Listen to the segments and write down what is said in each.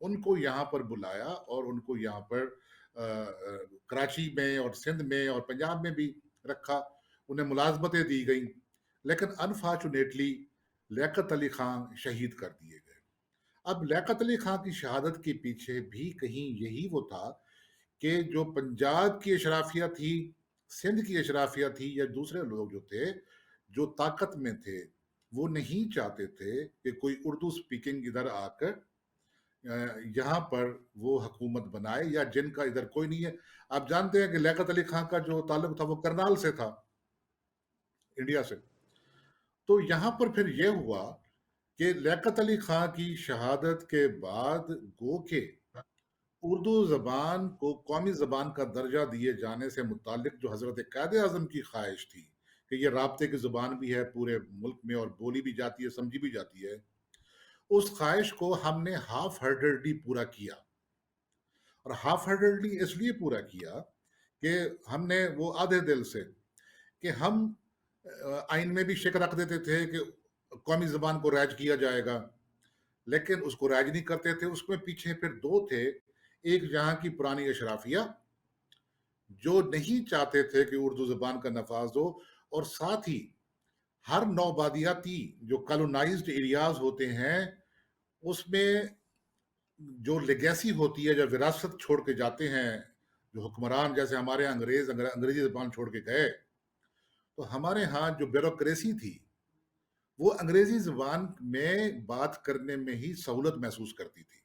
ان کو یہاں پر بلایا اور ان کو یہاں پر کراچی میں اور سندھ میں اور پنجاب میں بھی رکھا، انہیں ملازمتیں دی گئیں، لیکن انفارچونیٹلی لیاقت علی خان شہید کر دیے گئے۔ اب لیاقت علی خان کی شہادت کے پیچھے بھی کہیں یہی وہ تھا کہ جو پنجاب کی اشرافیہ تھی، سندھ کی اشرافیہ تھی، یا دوسرے لوگ جو تھے جو طاقت میں تھے، وہ نہیں چاہتے تھے کہ کوئی اردو سپیکنگ ادھر آ کر یہاں پر وہ حکومت بنائے، یا جن کا ادھر کوئی نہیں ہے۔ آپ جانتے ہیں کہ لیاقت علی خان کا جو تعلق تھا وہ کرنال سے تھا، انڈیا سے۔ تو یہاں پر پھر یہ ہوا کہ لیاقت علی خان کی شہادت کے بعد گو کہ اردو زبان کو قومی زبان کا درجہ دیے جانے سے متعلق جو حضرت قائد اعظم کی خواہش تھی کہ یہ رابطے کی زبان بھی ہے پورے ملک میں اور بولی بھی جاتی ہے، سمجھی بھی جاتی ہے، اس خواہش کو ہم نے ہاف ہارٹیڈلی پورا کیا۔ اور ہاف ہارٹیڈلی اس لیے پورا کیا کہ ہم نے وہ آدھے دل سے کہ ہم آئین میں بھی شک رکھ دیتے تھے کہ قومی زبان کو رائج کیا جائے گا، لیکن اس کو رائج نہیں کرتے تھے۔ اس میں پیچھے پھر دو تھے، ایک جہاں کی پرانی اشرافیہ جو نہیں چاہتے تھے کہ اردو زبان کا نفاذ ہو، اور ساتھ ہی ہر نوبادیاتی جو کالونائزڈ ایریاز ہوتے ہیں اس میں جو لیگیسی ہوتی ہے، جو وراثت چھوڑ کے جاتے ہیں جو حکمران، جیسے ہمارے یہاں انگریزی زبان چھوڑ کے گئے، تو ہمارے ہاں جو بیوروکریسی تھی وہ انگریزی زبان میں بات کرنے میں ہی سہولت محسوس کرتی تھی۔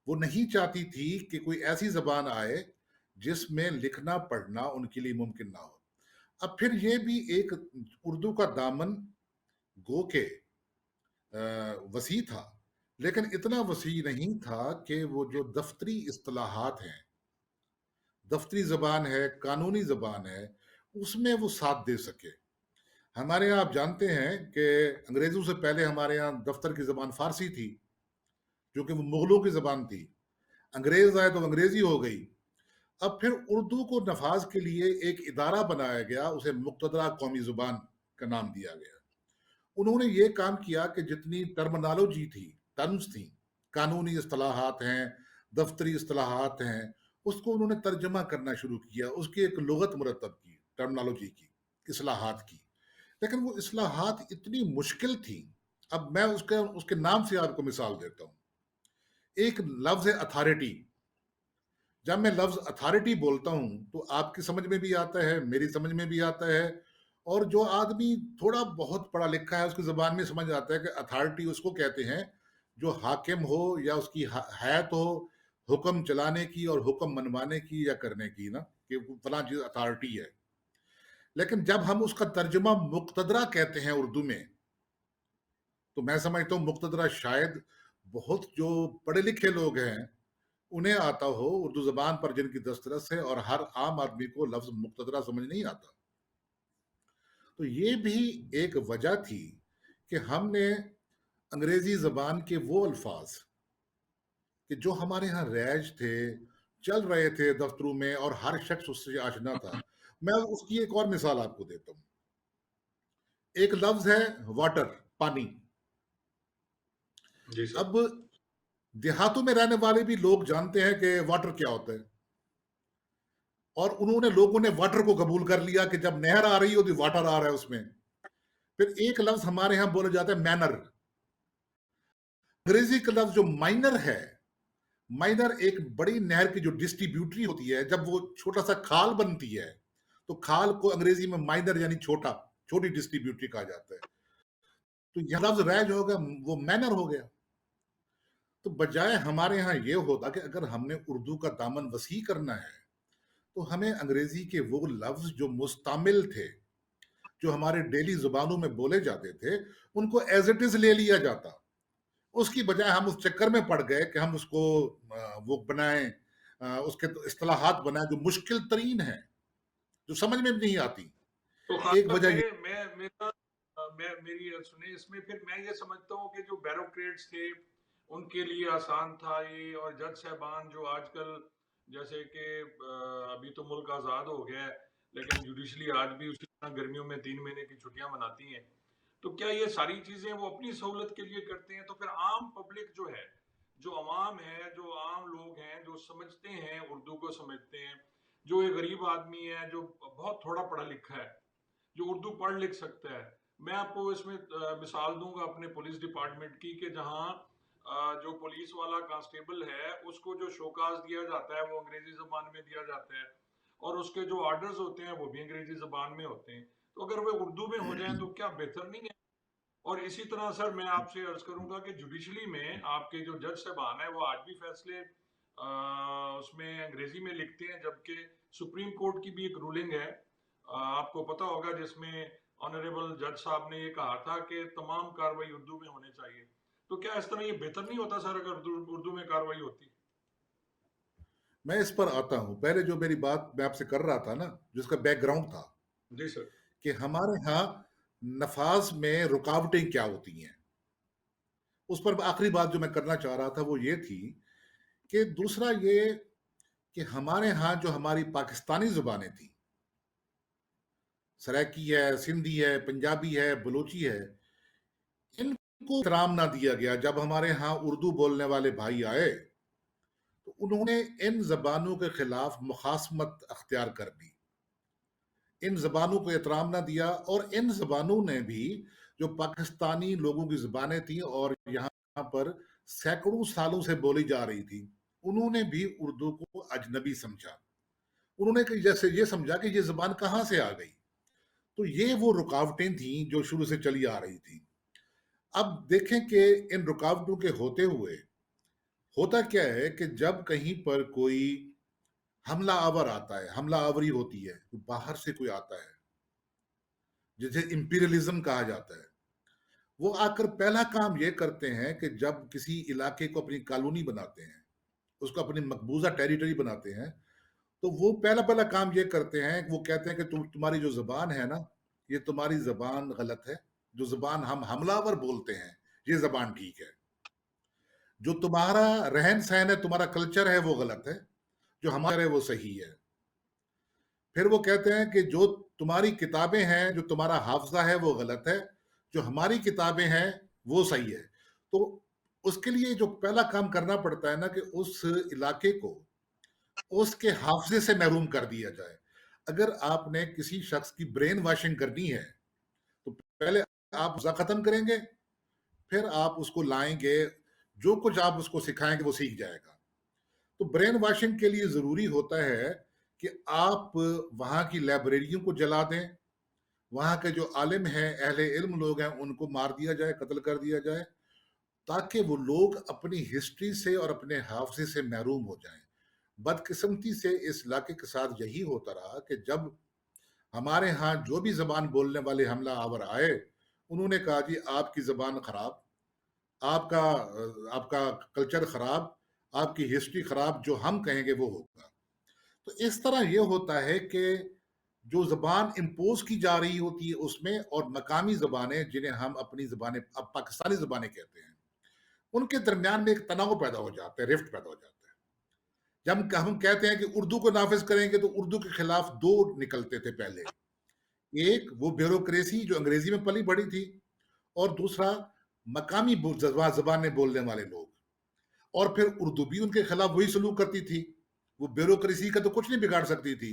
وہ نہیں چاہتی تھی کہ کوئی ایسی زبان آئے جس میں لکھنا پڑھنا ان کے لیے ممکن نہ ہو۔ اب پھر یہ بھی ایک اردو کا دامن گو کہ وسیع تھا، لیکن اتنا وسیع نہیں تھا کہ وہ جو دفتری اصطلاحات ہیں، دفتری زبان ہے، قانونی زبان ہے، اس میں وہ ساتھ دے سکے۔ ہمارے یہاں آپ جانتے ہیں کہ انگریزوں سے پہلے ہمارے یہاں دفتر کی زبان فارسی تھی، جو کہ وہ مغلوں کی زبان تھی۔ انگریز آئے تو انگریزی ہو گئی۔ اب پھر اردو کو نفاذ کے لیے ایک ادارہ بنایا گیا، اسے مقتدرہ قومی زبان کا نام دیا گیا۔ انہوں نے یہ کام کیا کہ جتنی ٹرمنالوجی تھی، ٹرمز تھیں، قانونی اصطلاحات ہیں، دفتری اصطلاحات ہیں، اس کو انہوں نے ترجمہ کرنا شروع کیا، اس کی ایک لغت مرتب کی، ٹرمنالوجی کی، اصلاحات کی۔ لیکن وہ اصلاحات اتنی مشکل تھی۔ اب میں اس کے نام سے آپ کو مثال دیتا ہوں۔ ایک لفظ ہے اتھارٹی۔ جب میں لفظ اتھارٹی بولتا ہوں تو آپ کی سمجھ میں بھی آتا ہے، میری سمجھ میں بھی آتا ہے، اور جو آدمی تھوڑا بہت پڑھا لکھا ہے اس کی زبان میں سمجھ آتا ہے کہ اتھارٹی اس کو کہتے ہیں جو حاکم ہو یا اس کی حیثیت ہو حکم چلانے کی اور حکم منوانے کی یا کرنے کی، نا کہ فلاں چیز اتھارٹی ہے۔ لیکن جب ہم اس کا ترجمہ مقتدرہ کہتے ہیں اردو میں، تو میں سمجھتا ہوں مقتدرہ شاید بہت جو پڑھے لکھے لوگ ہیں انہیں آتا ہو، اردو زبان پر جن کی دسترس ہے، اور ہر عام آدمی کو لفظ مقتدرہ سمجھ نہیں آتا۔ تو یہ بھی ایک وجہ تھی کہ ہم نے انگریزی زبان کے وہ الفاظ کہ جو ہمارے ہاں رائج تھے، چل رہے تھے دفتروں میں اور ہر شخص اس سے آشنا تھا۔ میں اس کی ایک اور مثال آپ کو دیتا ہوں۔ ایک لفظ ہے واٹر، پانی۔ جی سر۔ اب دیہاتوں میں رہنے والے بھی لوگ جانتے ہیں کہ واٹر کیا ہوتا ہے، اور لوگوں نے واٹر کو قبول کر لیا کہ جب نہر آ رہی ہو تو واٹر آ رہا ہے اس میں۔ پھر ایک لفظ ہمارے ہاں بولا جاتا ہے مینر۔ انگریزی کا لفظ جو مائنر ہے، مائنر ایک بڑی نہر کی جو ڈسٹریبیوٹری ہوتی ہے، جب وہ چھوٹا سا کھال بنتی ہے تو کھال کو انگریزی میں مائنر یعنی چھوٹی ڈسٹریبیوٹری کہا جاتا ہے۔ تو یہ لفظ رائج ہوگا، وہ مینر ہو گیا۔ تو بجائے ہمارے ہاں یہ ہوتا کہ اگر ہم نے اردو کا دامن وسیع کرنا ہے تو ہمیں انگریزی کے وہ لفظ جو مستعمل تھے، جو ہمارے ڈیلی زبانوں میں بولے جاتے تھے، ان کو ایز اٹ از لے لیا جاتا۔ اس کی بجائے ہم اس چکر میں پڑ گئے کہ ہم اس کو وہ بنائیں، اس کے اصطلاحات بنائیں جو مشکل ترین ہیں، جو سمجھ میں بھی نہیں آتی۔ تو ایک خاص وجہ یہ میری سنیں، اس میں پھر میں یہ سمجھتا ہوں کہ جو بیوروکریٹس تھے ان کے لیے آسان تھا یہ، اور جج صاحبان جو آج کل جیسے کہ ابھی تو ملک آزاد ہو گیا ہے لیکن جوڈیشلی آج بھی اسی طرح گرمیوں میں 3 مہینے کی چھٹیاں مناتی ہیں، تو کیا یہ ساری چیزیں وہ اپنی سہولت کے لیے کرتے ہیں؟ تو پھر عام پبلک جو ہے جو عوام ہے، جو عام لوگ ہیں، جو سمجھتے ہیں، اردو کو سمجھتے ہیں، جو ایک غریب آدمی ہے جو بہت تھوڑا پڑھا لکھا ہے، جو اردو پڑھ لکھ سکتا ہے. میں آپ کو اس میں مثال دوں گا اپنے پولیس ڈپارٹمنٹ کی، کہ جہاں جو پولیس والا کانسٹیبل ہے اس کو جو شوکاز دیا جاتا ہے وہ انگریزی زبان میں دیا جاتا ہے، اور اس کے جو آرڈرز ہوتے ہیں وہ بھی انگریزی زبان میں ہوتے ہیں. تو اگر وہ اردو میں ہو جائیں تو کیا بہتر نہیں ہے؟ اور اسی طرح سر میں آپ سے عرض کروں گا کہ جوڈیشلی میں آپ کے جو جج صاحبان ہیں وہ آج بھی فیصلے اس میں انگریزی میں لکھتے ہیں، جبکہ سپریم کورٹ کی بھی ایک رولنگ ہے، آپ کو پتا ہوگا، جس میں آنریبل جج صاحب نے یہ کہا تھا کہ تمام کاروائی اردو میں ہونے چاہیے. تو کیا اس طرح یہ بہتر نہیں ہوتا سر اگر اردو میں کاروائی ہوتی؟ میں اس پر آتا ہوں. پہلے جو میری بات میں آپ سے کر رہا تھا نا، جس کا بیک گراؤنڈ تھا جی سر. کہ ہمارے ہاں نفاذ میں رکاوٹیں کیا ہوتی ہیں، اس پر آخری بات جو میں کرنا چاہ رہا تھا وہ یہ تھی کہ دوسرا یہ کہ ہمارے ہاں جو ہماری پاکستانی زبانیں تھیں، سرائکی ہے، سندھی ہے، پنجابی ہے، بلوچی ہے، ان کو احترام نہ دیا گیا. جب ہمارے ہاں اردو بولنے والے بھائی آئے تو انہوں نے ان زبانوں کے خلاف مخاصمت اختیار کر دی، ان زبانوں کو احترام نہ دیا، اور ان زبانوں نے بھی جو پاکستانی لوگوں کی زبانیں تھیں اور یہاں پر سینکڑوں سالوں سے بولی جا رہی تھی، انہوں نے بھی اردو کو اجنبی سمجھا. انہوں نے جیسے یہ سمجھا کہ یہ زبان کہاں سے آ گئی. تو یہ وہ رکاوٹیں تھیں جو شروع سے چلی آ رہی تھی. اب دیکھیں کہ ان رکاوٹوں کے ہوتے ہوئے ہوتا کیا ہے کہ جب کہیں پر کوئی حملہ آور آتا ہے، حملہ آوری ہوتی ہے، تو باہر سے کوئی آتا ہے جسے امپیریلزم کہا جاتا ہے، وہ آ کر پہلا کام یہ کرتے ہیں کہ جب کسی علاقے کو اپنی کالونی بناتے ہیں، اس کو اپنی مقبوضہ ٹیریٹری بناتے ہیں، تو وہ پہلا کام یہ کرتے ہیں، وہ کہتے ہیں کہ تمہاری جو زبان ہے نا، یہ تمہاری زبان غلط ہے. جو زبان ہم حملہ آور بولتے ہیں یہ زبان ٹھیک ہے. جو تمہارا رہن سہن ہے، تمہارا کلچر ہے، وہ غلط ہے. جو ہمارے وہ صحیح ہے. پھر وہ کہتے ہیں کہ جو تمہاری کتابیں ہیں، جو تمہارا حافظہ ہے، وہ غلط ہے. جو ہماری کتابیں ہیں وہ صحیح ہے. تو اس کے لیے جو پہلا کام کرنا پڑتا ہے نا کہ اس علاقے کو اس کے حافظے سے محروم کر دیا جائے. اگر آپ نے کسی شخص کی برین واشنگ کرنی ہے تو پہلے آپ اسے ختم کریں گے، پھر آپ اس کو لائیں گے، جو کچھ آپ اس کو سکھائیں گے وہ سیکھ جائے گا. تو برین واشنگ کے لیے ضروری ہوتا ہے کہ آپ وہاں کی لائبریریوں کو جلا دیں، وہاں کے جو عالم ہیں، اہل علم لوگ ہیں، ان کو مار دیا جائے، قتل کر دیا جائے، تاکہ وہ لوگ اپنی ہسٹری سے اور اپنے حافظے سے محروم ہو جائیں. بدقسمتی سے اس علاقے کے ساتھ یہی ہوتا رہا کہ جب ہمارے ہاں جو بھی زبان بولنے والے حملہ آور آئے، انہوں نے کہا جی آپ کی زبان خراب، آپ کا کلچر خراب، آپ کی ہسٹری خراب، جو ہم کہیں گے وہ ہوگا. تو اس طرح یہ ہوتا ہے کہ جو زبان امپوز کی جا رہی ہوتی ہے اس میں، اور مقامی زبانیں جنہیں ہم اپنی زبانیں، اب پاکستانی زبانیں کہتے ہیں، ان کے درمیان میں ایک تناؤ پیدا ہو جاتا ہے، رفٹ پیدا ہو جاتا ہے. جب ہم کہتے ہیں کہ اردو کو نافذ کریں گے تو اردو کے خلاف دو نکلتے تھے پہلے. ایک وہ بیوروکریسی جو انگریزی میں پلی بڑھی تھی، اور دوسرا مقامی زبانیں بولنے والے لوگ. اور پھر اردو بھی ان کے خلاف وہی سلوک کرتی تھی. وہ بیوروکریسی کا تو کچھ نہیں بگاڑ سکتی تھی،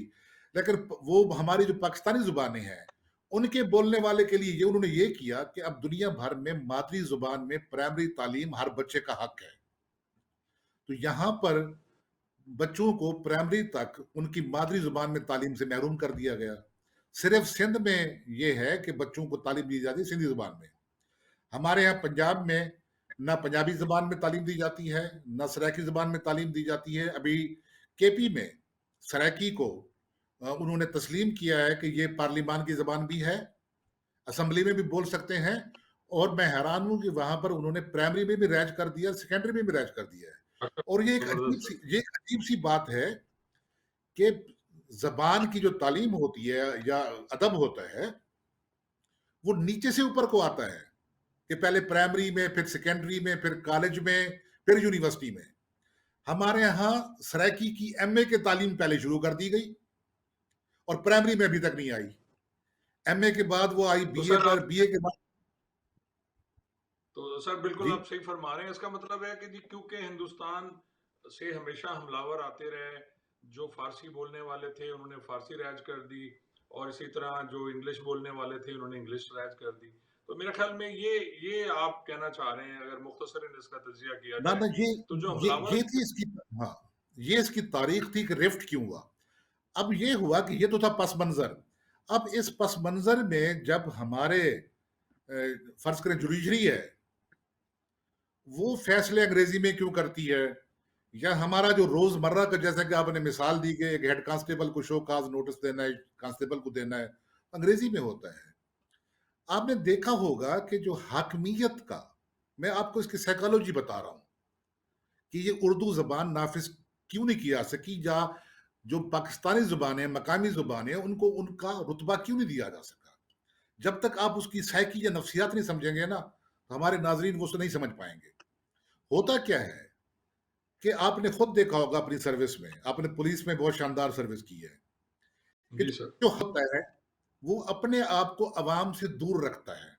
لیکن وہ ہماری جو پاکستانی زبانیں ہیں ان کے بولنے والے کے لیے انہوں نے یہ کیا کہ اب دنیا بھر میں مادری زبان میں پرائمری تعلیم ہر بچے کا حق ہے. تو یہاں پر بچوں کو پرائمری تک ان کی مادری زبان میں تعلیم سے محروم کر دیا گیا. صرف سندھ میں یہ ہے کہ بچوں کو تعلیم دی جاتی ہے سندھی زبان میں. ہمارے ہاں پنجاب میں نہ پنجابی زبان میں تعلیم دی جاتی ہے، نہ سرائکی زبان میں تعلیم دی جاتی ہے. ابھی کے پی میں سرائکی کو انہوں نے تسلیم کیا ہے کہ یہ پارلیمان کی زبان بھی ہے، اسمبلی میں بھی بول سکتے ہیں. اور میں حیران ہوں کہ وہاں پر انہوں نے پرائمری میں بھی رائج کر دیا، سیکنڈری میں بھی رائج کر دیا ہے. اور یہ زبردست. ایک عجیب سی بات ہے کہ زبان کی جو تعلیم ہوتی ہے یا ادب ہوتا ہے وہ نیچے سے اوپر کو آتا ہے، کہ پہلے پرائمری میں، پھر سیکنڈری میں، پھر کالج میں، پھر یونیورسٹی میں. ہمارے ہاں سرائکی کی ایم اے کی تعلیم پہلے شروع کر دی گئی اور پرائمری میں ابھی تک نہیں آئی. ایم اے کے بعد وہ آئی تو be a sir per, be اے کے بعد. تو تو سر بالکل جی آپ صحیح فرما رہے ہیں. اس کا مطلب ہے کہ جی کیونکہ ہندوستان سے ہمیشہ حملاور آتے رہے، جو فارسی بولنے والے تھے انہوں نے فارسی رائج کر دی، اور اسی طرح جو انگلش بولنے والے تھے انہوں نے انگلش رائج کر دی. تو میرے خیال میں یہ آپ کہنا چاہ رہے ہیں، اگر مختصراً اس کا تجزیہ کیا نہ جائے نہ تو جو یہ حملاور. یہ تھی اس کی، ہاں یہ اس کی تاریخ تھی کہ ریفٹ کیوں ہوا. اب یہ ہوا کہ یہ تو تھا پس منظر. اب اس پس منظر میں جب ہمارے فرض کریں جوڈیشری ہے وہ فیصلے انگریزی میں کیوں کرتی ہے، یا ہمارا جو روز مرہ کا، جیسا کہ آپ نے مثال دی کہ ایک ہیڈ کانسٹیبل کو شو کاز نوٹس دینا ہے، کانسٹیبل کو دینا ہے، انگریزی میں ہوتا ہے. آپ نے دیکھا ہوگا کہ جو حاکمیت کا، میں آپ کو اس کی سائیکالوجی بتا رہا ہوں کہ یہ اردو زبان نافذ کیوں نہیں کیا سکی، یا جو پاکستانی زبانیں مقامی زبانیں ان کو ان کا رتبہ کیوں نہیں دیا جا سکا. جب تک آپ اس کی سائیکی یا نفسیات نہیں سمجھیں گے نا تو ہمارے ناظرین وہ نہیں سمجھ پائیں گے. ہوتا کیا ہے کہ آپ نے خود دیکھا ہوگا اپنی سروس میں، آپ نے پولیس میں بہت شاندار سروس کی ہے، کہ جی سر. جو ہوتا ہے وہ اپنے آپ کو عوام سے دور رکھتا ہے.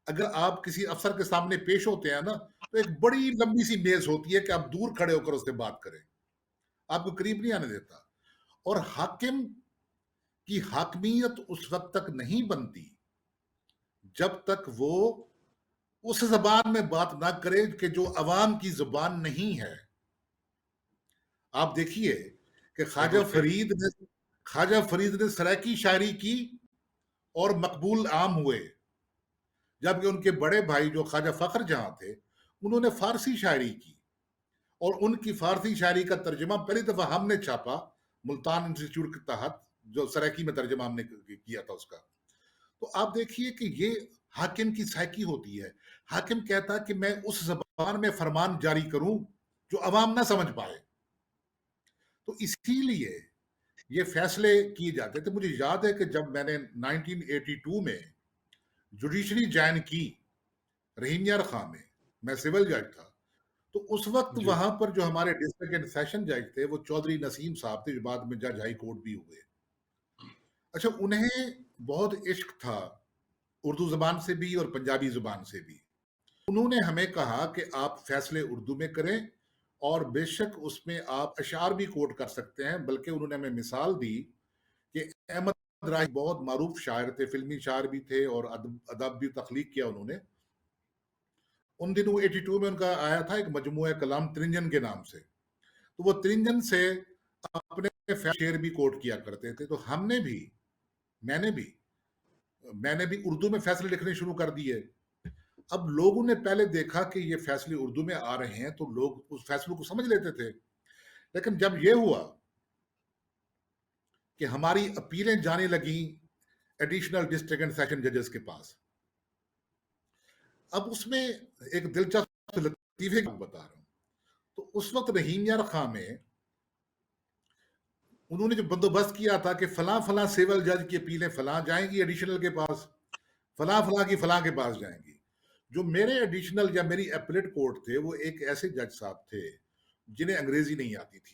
اگر آپ کسی افسر کے سامنے پیش ہوتے ہیں نا تو ایک بڑی لمبی سی میز ہوتی ہے کہ آپ دور کھڑے ہو کر اس سے بات کریں، آپ کو قریب نہیں آنے دیتا. اور حاکم کی حاکمیت اس وقت تک نہیں بنتی جب تک وہ اس زبان میں بات نہ کرے کہ جو عوام کی زبان نہیں ہے. آپ دیکھیے کہ بالکل صحیح. خواجہ فرید نے سرائکی شاعری کی اور مقبول عام ہوئے، جبکہ ان کے بڑے بھائی جو خواجہ فخر جہاں تھے انہوں نے فارسی شاعری کی، اور ان کی فارسی شاعری کا ترجمہ پہلی دفعہ ہم نے چھاپا ملتان انسٹیٹیوٹ کے تحت، جو سرائکی میں ترجمہ ہم نے کیا تھا اس کا. تو آپ دیکھیے کہ یہ حاکم کی سائیکی ہوتی ہے. حاکم کہتا کہ میں اس زبان میں فرمان جاری کروں جو عوام نہ سمجھ پائے. تو اسی لیے یہ فیصلے کیے جاتے تھے. مجھے یاد ہے کہ جب میں نے 1982 میں جوڈیشری جوائن کی رحیم یار خان میں سول جج تھا، تو اس وقت جی وہاں پر جو ہمارے ڈسٹرکٹ اینڈ سیشن جج تھے وہ چودھری نسیم صاحب تھے، جو بعد میں جج ہائی کورٹ بھی ہوئے. اچھا، انہیں بہت عشق تھا اردو زبان سے بھی اور پنجابی زبان سے بھی. انہوں نے ہمیں کہا کہ آپ فیصلے اردو میں کریں، اور بے شک اس میں آپ اشعار بھی کوٹ کر سکتے ہیں. بلکہ انہوں نے ہمیں مثال دی کہ احمد راہی بہت معروف شاعر تھے، فلمی شاعر بھی تھے اور ادب بھی تخلیق کیا انہوں نے. ان دنوں 82 میں ان کا آیا تھا ایک مجموعہ کلام ترنجن کے نام سے، تو وہ ترنجن سے اپنے شعر بھی کوٹ کیا کرتے تھے. تو ہم نے بھی میں نے بھی اردو میں فیصلے لکھنے شروع کر دیے. اب لوگوں نے پہلے دیکھا کہ یہ فیصلے اردو میں آ رہے ہیں تو لوگ اس فیصلوں کو سمجھ لیتے تھے. لیکن جب یہ ہوا کہ ہماری اپیلیں جانے لگیں ایڈیشنل ڈسٹرکٹ اینڈ سیشن ججز کے پاس، اب اس میں ایک دلچسپ لطیفے کو بتا رہا ہوں. تو اس وقت رحیم یار خان میں انہوں نے جو بندوبست کیا تھا کہ فلاں فلاں سیول جج کی اپیلیں فلاں جائیں گی ایڈیشنل کے پاس، فلاں فلاں کی فلاں کے پاس جائیں گی. جو میرے ایڈیشنل یا میری اپیلیٹ کورٹ تھے وہ ایک ایسے جج صاحب تھے جنہیں انگریزی نہیں آتی تھی.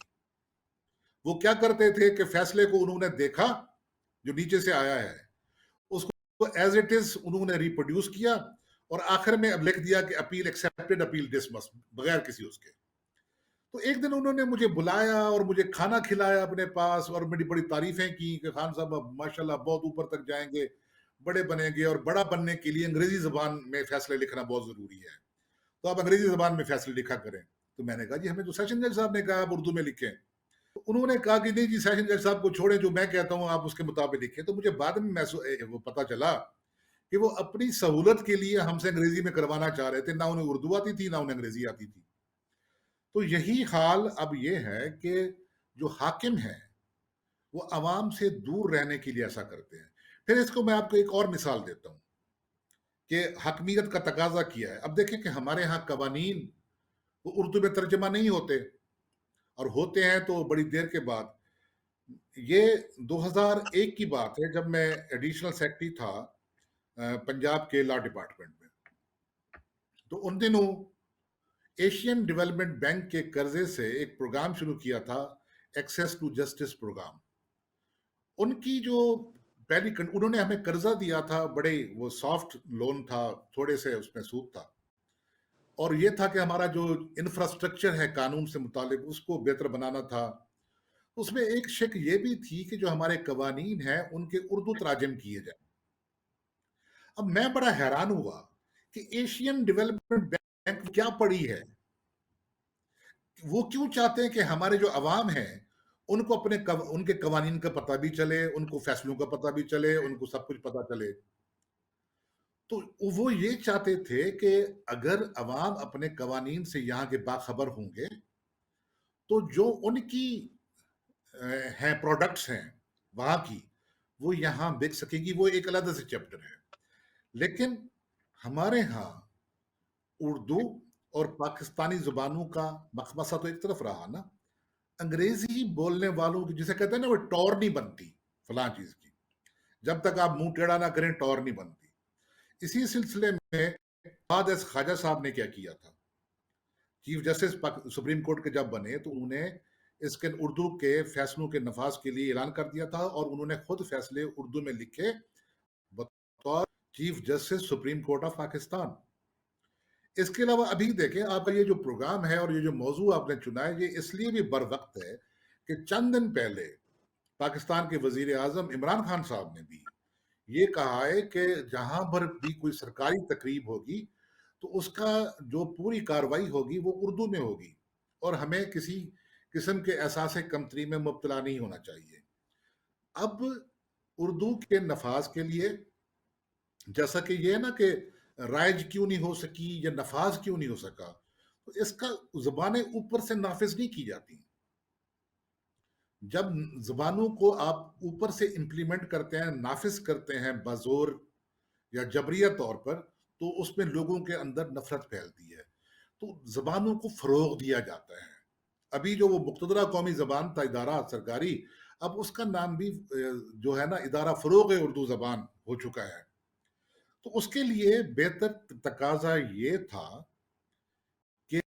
وہ کیا کرتے تھے کہ فیصلے کو انہوں نے دیکھا جو نیچے سے آیا ہے، اس کو ایز اٹ از انہوں نے ریپروڈیوس کیا، اور آخر میں اب لکھ دیا کہ اپیل ایکسیپٹڈ، اپیل ڈسمس، بغیر کسی اس کے. تو ایک دن انہوں نے مجھے بلایا اور مجھے کھانا کھلایا اپنے پاس، اور میری بڑی تعریفیں کی کہ خان صاحب اب ماشاءاللہ بہت اوپر تک جائیں گے، بڑے بنیں گے، اور بڑا بننے کے لیے انگریزی زبان میں فیصلے لکھنا بہت ضروری ہے، تو آپ انگریزی زبان میں فیصلے لکھا کریں. تو میں نے کہا جی ہمیں تو سیشن جج صاحب نے کہا آپ اردو میں لکھیں. تو انہوں نے کہا کہ نہیں جی سیشن جج صاحب کو چھوڑیں، جو میں کہتا ہوں آپ اس کے مطابق لکھیں. تو مجھے بعد میں وہ پتا چلا کہ وہ اپنی سہولت کے لیے ہم سے انگریزی میں کروانا چاہ رہے تھے. نہ انہیں اردو آتی تھی نہ انہیں انگریزی آتی تھی. تو یہی حال اب یہ ہے کہ جو حاکم ہیں وہ عوام سے دور رہنے کے لیے ایسا کرتے ہیں. پھر اس کو میں آپ کو ایک اور مثال دیتا ہوں کہ حاکمیت کا تقاضا کیا ہے. اب دیکھیں کہ ہمارے ہاں قوانین وہ اردو میں ترجمہ نہیں ہوتے، اور ہوتے ہیں تو بڑی دیر کے بعد. یہ 2001 کی بات ہے جب میں ایڈیشنل سیکرٹری تھا پنجاب کے لا ڈپارٹمنٹ میں. تو ان دنوں ایشین ڈیولپمنٹ بینک کے قرضے سے ایک پروگرام شروع کیا تھا، ایکسیس ٹو جسٹس پروگرام. ان کی جو انہوں نے ہمیں قرضہ دیا تھا، بڑے وہ سافٹ لون تھا، تھوڑے سے اس میں سود تھا. اور یہ تھا کہ ہمارا جو انفراسٹرکچر ہے قانون سے متعلق اس کو بہتر بنانا تھا. اس میں ایک شک یہ بھی تھی کہ جو ہمارے قوانین ہیں ان کے اردو تراجم کیے جائیں. اب میں بڑا حیران ہوا کہ ایشین ڈیولپمنٹ بینک کیا پڑی ہے. وہ کیوں چاہتے ہیں کہ ہمارے جو عوام ہیں ان کو ان کے قوانین کا پتہ بھی چلے, ان کو فیصلوں کا پتہ بھی چلے, ان کو سب کچھ پتہ چلے. تو وہ یہ چاہتے تھے کہ اگر عوام اپنے قوانین سے یہاں کے باخبر ہوں گے تو جو ان کی ہیں پروڈکٹس ہیں وہاں کی وہ یہاں بک سکے گی. وہ ایک علیحدہ سے چیپٹر ہے. لیکن ہمارے ہاں اردو اور پاکستانی زبانوں کا مخمصہ تو ایک طرف رہا نا, انگریزی بولنے والوں کی جسے کہتے ہیں نا وہ ٹور نہیں بنتی فلاں چیز کی, جب تک آپ منہ ٹیڑھا نہ کریں ٹور نہیں بنتی. اسی سلسلے میں ایس خواجہ صاحب نے کیا کیا تھا, چیف جسٹس سپریم کورٹ کے جب بنے تو انہوں نے اس کے اردو کے فیصلوں کے نفاذ کے لیے اعلان کر دیا تھا, اور انہوں نے خود فیصلے اردو میں لکھے بطور chief justice supreme court of Pakistan. اس کے علاوہ ابھی دیکھیں آپ کا یہ جو پروگرام ہے اور یہ جو موضوع آپ نے چنا ہے یہ اس لیے بھی بر وقت ہے کہ چند دن پہلے پاکستان کے وزیر اعظم عمران خان صاحب نے بھی یہ کہا ہے کہ جہاں پر بھی کوئی سرکاری تقریب ہوگی تو اس کا جو پوری کاروائی ہوگی وہ اردو میں ہوگی, اور ہمیں کسی قسم کے احساس کمتری میں مبتلا نہیں ہونا چاہیے. اب اردو کے نفاذ کے لیے جیسا کہ یہ نا کہ رائج کیوں نہیں ہو سکی یا نفاذ کیوں نہیں ہو سکا, تو اس کا زبانیں اوپر سے نافذ نہیں کی جاتی. جب زبانوں کو آپ اوپر سے امپلیمنٹ کرتے ہیں, نافذ کرتے ہیں بزور یا جبریہ طور پر, تو اس میں لوگوں کے اندر نفرت پھیلتی ہے. تو زبانوں کو فروغ دیا جاتا ہے. ابھی جو وہ مقتدرہ قومی زبان تھا ادارہ سرکاری, اب اس کا نام بھی جو ہے نا ادارہ فروغ اردو زبان ہو چکا ہے. تو اس کے لیے بہتر تقاضا یہ تھا کہ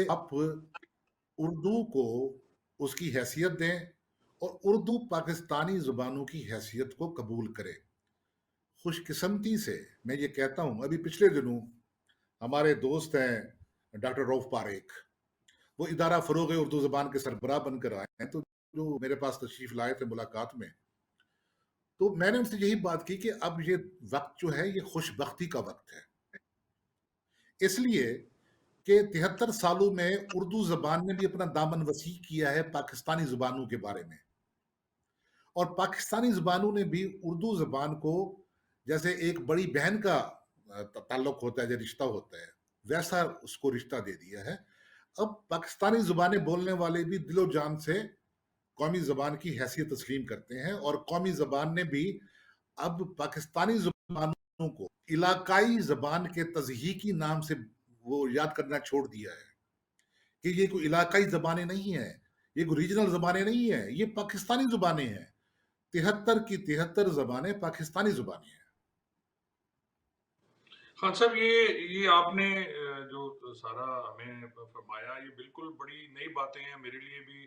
آپ اردو کو اس کی حیثیت دیں اور اردو پاکستانی زبانوں کی حیثیت کو قبول کرے. خوش قسمتی سے میں یہ کہتا ہوں, ابھی پچھلے دنوں ہمارے دوست ہیں ڈاکٹر روف پاریک, وہ ادارہ فروغ اردو زبان کے سربراہ بن کر آئے ہیں. تو جو میرے پاس تشریف لائے تھے ملاقات میں, تو میں نے ان سے یہی بات کی کہ اب یہ وقت جو ہے یہ خوش بختی کا وقت ہے, اس لیے کہ 73 سالوں میں اردو زبان نے بھی اپنا دامن وسیع کیا ہے پاکستانی زبانوں کے بارے میں, اور پاکستانی زبانوں نے بھی اردو زبان کو جیسے ایک بڑی بہن کا تعلق ہوتا ہے, جو رشتہ ہوتا ہے, ویسا اس کو رشتہ دے دیا ہے. اب پاکستانی زبانیں بولنے والے بھی دل و جان سے قومی زبان کی حیثیت تسلیم کرتے ہیں, اور قومی زبان نے بھی اب پاکستانی زبانوں کو علاقائی زبان کے تضحیکی نام سے وہ یاد کرنا چھوڑ دیا ہے کہ یہ کوئی علاقائی زبانیں نہیں ہیں, یہ کوئی ریجنل زبانیں نہیں ہیں, یہ پاکستانی زبانیں ہیں. 73 کی 73 زبانیں پاکستانی زبانیں ہیں. خان صاحب یہ آپ نے جو سارا ہمیں فرمایا یہ بالکل بڑی نئی باتیں ہیں میرے لیے بھی,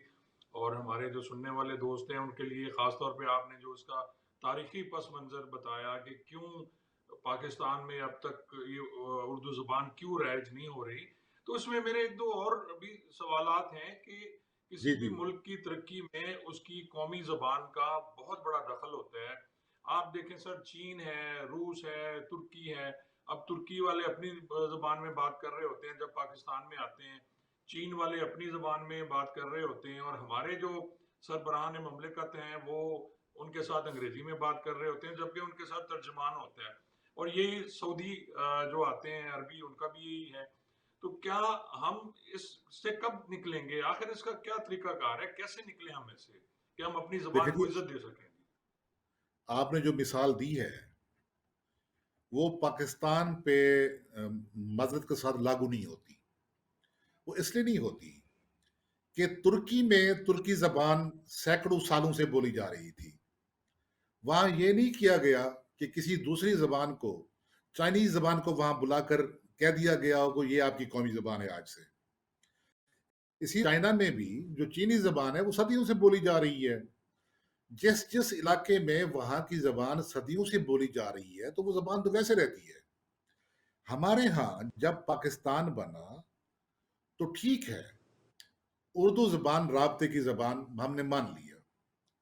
اور ہمارے جو سننے والے دوست ہیں ان کے لیے. خاص طور پہ آپ نے جو اس کا تاریخی پس منظر بتایا کہ کیوں پاکستان میں اب تک یہ اردو زبان کیوں رائج نہیں ہو رہی, تو اس میں میرے ایک دو اور بھی سوالات ہیں کہ کسی جی بھی جی ملک کی ترقی میں اس کی قومی زبان کا بہت بڑا دخل ہوتا ہے. آپ دیکھیں سر, چین ہے, روس ہے, ترکی ہے. اب ترکی والے اپنی زبان میں بات کر رہے ہوتے ہیں جب پاکستان میں آتے ہیں, چین والے اپنی زبان میں بات کر رہے ہوتے ہیں, اور ہمارے جو سربراہان مملکت ہیں وہ ان کے ساتھ انگریزی میں بات کر رہے ہوتے ہیں, جبکہ ان کے ساتھ ترجمان ہوتا ہے. اور یہی سعودی جو آتے ہیں عربی, ان کا بھی یہی ہے. تو کیا ہم اس سے کب نکلیں گے؟ آخر اس کا کیا طریقہ کار ہے, کیسے نکلیں ہم اس سے کہ ہم اپنی دیکھیں زبان کو جی, عزت دے سکیں؟ آپ نے جو مثال دی ہے وہ پاکستان پہ معذرت کے ساتھ لاگو نہیں ہوتی. وہ اس لیے نہیں ہوتی کہ ترکی میں ترکی زبان سینکڑوں سالوں سے بولی جا رہی تھی. وہاں یہ نہیں کیا گیا کہ کسی دوسری زبان کو, چائنیز زبان کو وہاں بلا کر کہہ دیا گیا ہو کہ یہ آپ کی قومی زبان ہے آج سے. اسی چائنا میں بھی جو چینی زبان ہے وہ صدیوں سے بولی جا رہی ہے. جس علاقے میں وہاں کی زبان صدیوں سے بولی جا رہی ہے تو وہ زبان تو ویسے رہتی ہے. ہمارے ہاں جب پاکستان بنا تو ٹھیک ہے، اردو زبان رابطے کی زبان ہم نے مان لیا،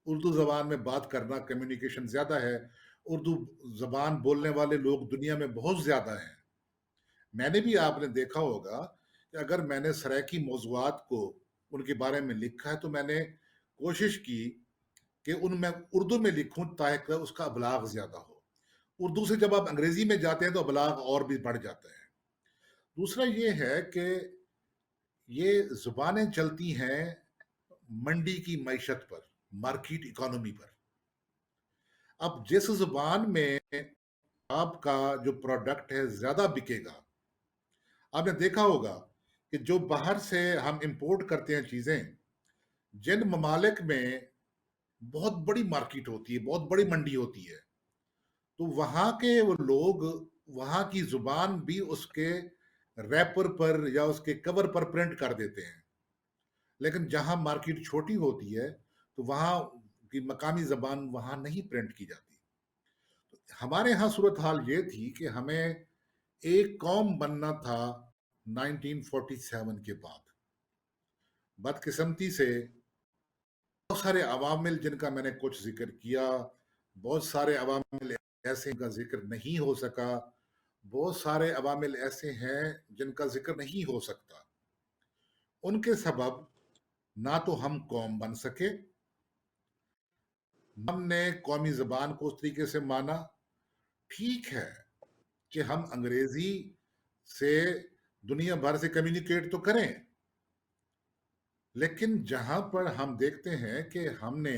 اردو زبان میں بات کرنا کمیونیکیشن زیادہ ہے، اردو زبان بولنے والے لوگ دنیا میں بہت زیادہ ہیں۔ میں نے بھی، آپ نے دیکھا ہوگا کہ اگر میں نے سرائیکی موضوعات کو ان کے بارے میں لکھا ہے تو میں نے کوشش کی کہ ان میں اردو میں لکھوں تاکہ اس کا ابلاغ زیادہ ہو۔ اردو سے جب آپ انگریزی میں جاتے ہیں تو ابلاغ اور بھی بڑھ جاتا ہے۔ دوسرا یہ ہے کہ یہ زبانیں چلتی ہیں منڈی کی معیشت پر، مارکیٹ اکانومی پر۔ اب جس زبان میں آپ کا جو پروڈکٹ ہے زیادہ بکے گا، آپ نے دیکھا ہوگا کہ جو باہر سے ہم امپورٹ کرتے ہیں چیزیں، جن ممالک میں بہت بڑی مارکیٹ ہوتی ہے، بہت بڑی منڈی ہوتی ہے، تو وہاں کے وہ لوگ وہاں کی زبان بھی اس کے ریپر پر یا اس کے کور پر پرنٹ کر دیتے ہیں، لیکن جہاں مارکیٹ چھوٹی ہوتی ہے تو وہاں کی مقامی زبان وہاں نہیں پرنٹ کی جاتی۔ ہمارے ہاں صورتحال یہ تھی کہ ہمیں ایک قوم بننا تھا 1947 کے بعد۔ بدقسمتی سے بہت سارے عوامل جن کا میں نے کچھ ذکر کیا، بہت سارے عوامل ایسے کا ذکر نہیں ہو سکا، بہت سارے عوامل ایسے ہیں جن کا ذکر نہیں ہو سکتا۔ ان کے سبب نہ تو ہم قوم بن سکے، ہم نے قومی زبان کو اس طریقے سے مانا۔ ٹھیک ہے کہ ہم انگریزی سے دنیا بھر سے کمیونیکیٹ تو کریں، لیکن جہاں پر ہم دیکھتے ہیں کہ ہم نے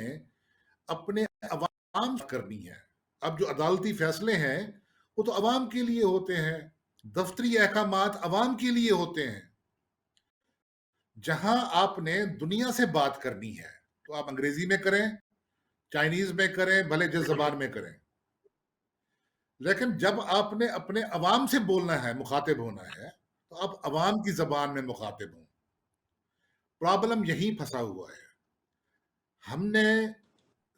اپنے عوام کرنی ہے۔ اب جو عدالتی فیصلے ہیں وہ تو عوام کے لیے ہوتے ہیں، دفتری احکامات عوام کے لیے ہوتے ہیں۔ جہاں آپ نے دنیا سے بات کرنی ہے تو آپ انگریزی میں کریں، چائنیز میں کریں، بھلے جس زبان میں کریں، لیکن جب آپ نے اپنے عوام سے بولنا ہے، مخاطب ہونا ہے، تو آپ عوام کی زبان میں مخاطب ہوں۔ پرابلم یہیں پھنسا ہوا ہے۔